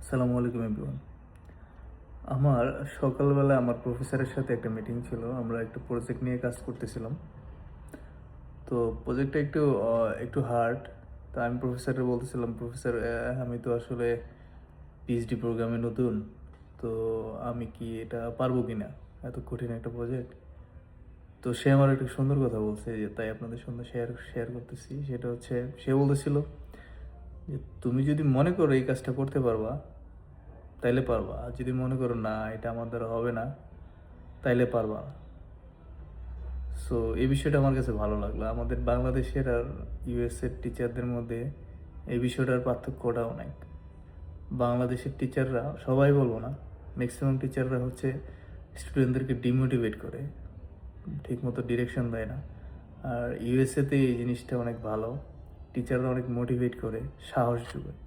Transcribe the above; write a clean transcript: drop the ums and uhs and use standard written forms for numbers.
আসসালামু আলাইকুম এভরিওয়ান। আমার সকালবেলা আমার প্রফেসরের সাথে একটা মিটিং ছিল। আমরা একটা প্রজেক্ট নিয়ে কাজ করতেছিলাম। তো প্রজেক্টটা একটু হার্ড। তো আমি প্রফেসরকে বলতেছিলাম, প্রফেসর আমি তো আসলে পিএইচডি প্রোগ্রামে নতুন। তো আমি কি এটা পারবো কি না, এত কঠিন একটা প্রজেক্ট। তো সে আমার একটা সুন্দর কথা বলছে, যে তাই আপনাদের সঙ্গে শেয়ার করতেছি। সেটা হচ্ছে, সে বলতেছিল যে তুমি যদি মনে করো এই কাজটা করতে পারবা তাইলে পারবা, আর যদি মনে করো না এটা আমার দ্বারা হবে না তাইলে পারবা না। সো এই বিষয়টা আমার কাছে ভালো লাগলো। আমাদের বাংলাদেশের আর ইউএসের টিচারদের মধ্যে এই বিষয়টার পার্থক্যটা অনেক। বাংলাদেশের টিচাররা, সবাই বলবো না, ম্যাক্সিমাম টিচাররা হচ্ছে স্টুডেন্টদেরকে ডিমোটিভেট করে, ঠিকমতো ডিরেকশন দেয় না। আর ইউএসএতে এই জিনিসটা অনেক ভালো, টিচাররা অনেক মোটিভেট করে, সাহস যোগায়।